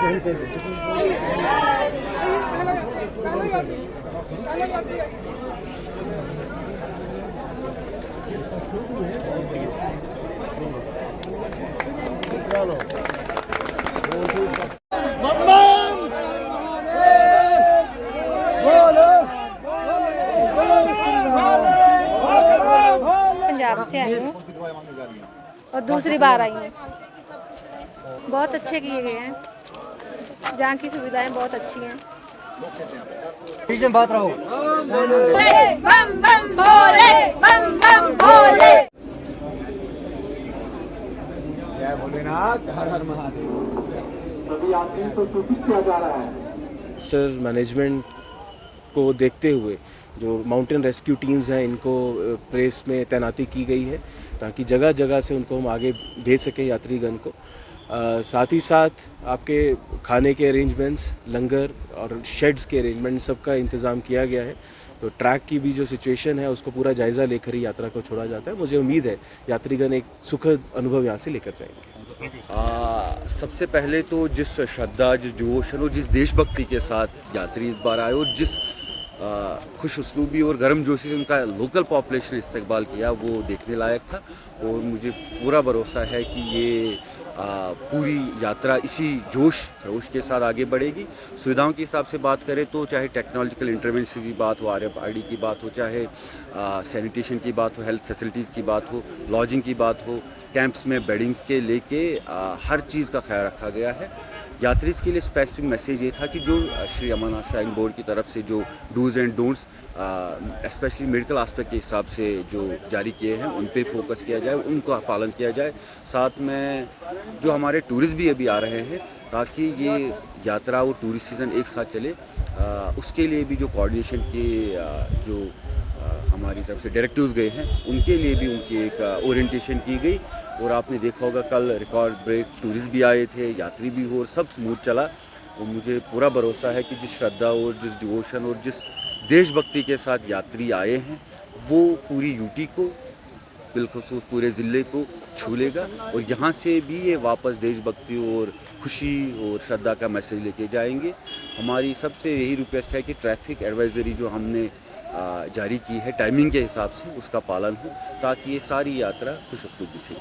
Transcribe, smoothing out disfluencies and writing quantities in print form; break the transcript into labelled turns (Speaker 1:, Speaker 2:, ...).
Speaker 1: पंजाब से आई हूँ और दूसरी बार आई हूँ। बहुत अच्छे किए गए हैं, जहाँ की सुविधाएं बहुत अच्छी हैं।
Speaker 2: बीच में बात रहो।
Speaker 3: बम बम भोले, बम बम भोले।
Speaker 2: जय भोलेनाथ, हर हर महादेव।
Speaker 4: सभी यात्रियों को सूचित किया जा रहा है।
Speaker 5: डिजास्टर मैनेजमेंट को देखते हुए जो माउंटेन रेस्क्यू टीम्स हैं, इनको प्लेस में तैनाती की गई है ताकि जगह जगह से उनको हम आगे भेज सकें यात्रीगण को। साथ ही साथ आपके खाने के अरेंजमेंट्स, लंगर और शेड्स के अरेंजमेंट सबका इंतज़ाम किया गया है। तो ट्रैक की भी जो सिचुएशन है उसको पूरा जायज़ा लेकर ही यात्रा को छोड़ा जाता है। मुझे उम्मीद है यात्रीगण एक सुखद अनुभव यहाँ से लेकर जाएंगे।
Speaker 6: सबसे पहले तो जिस श्रद्धा, जिस डिवोशन और जिस देशभक्ति के साथ यात्री इस बार आए और जिस खुश उसलूबी और गर्मजोशी से उनका लोकल पॉपुलेशन इस्तकबाल किया, वो देखने लायक था। और मुझे पूरा भरोसा है कि ये पूरी यात्रा इसी जोश खरोश के साथ आगे बढ़ेगी। सुविधाओं के हिसाब से बात करें तो चाहे टेक्नोलॉजिकल इंटरवेंशन की बात हो, RFID की बात हो, चाहे सैनिटेशन की बात हो, हेल्थ फैसिलिटीज़ की बात हो, लॉजिंग की बात हो, कैंप्स में बेडिंग्स के लेके हर चीज़ का ख्याल रखा गया है। यात्रीज़ के लिए स्पेसिफिक मैसेज ये था कि जो श्री अमरनाथ श्राइन बोर्ड की तरफ से जो do's and don'ts specially medical aspect के हिसाब से जो जारी किए हैं, उन पे फोकस किया जाए, उनका पालन किया जाए। साथ में जो हमारे टूरिस्ट भी अभी आ रहे हैं, ताकि ये यात्रा और टूरिस्ट सीज़न एक साथ चले, उसके लिए भी जो कोऑर्डिनेशन के जो हमारी तरफ से डायरेक्टिव्स गए हैं, उनके लिए भी उनकी एक ओरिएंटेशन की गई। और आपने देखा होगा कल रिकॉर्ड ब्रेक टूरिस्ट भी आए थे, यात्री भी हो, और सब स्मूथ चला। और मुझे पूरा भरोसा है कि जिस श्रद्धा और जिस डिवोशन और जिस देशभक्ति के साथ यात्री आए हैं, वो पूरी यूटी को बिलखुसूस पूरे ज़िले को छू लेगा। और यहाँ से भी ये वापस देशभक्ति और खुशी और श्रद्धा का मैसेज लेके जाएंगे। हमारी सबसे यही रिक्वेस्ट है कि ट्रैफिक एडवाइज़री जो हमने जारी की है टाइमिंग के हिसाब से, उसका पालन हो, ताकि ये सारी यात्रा खुश उसलूबी से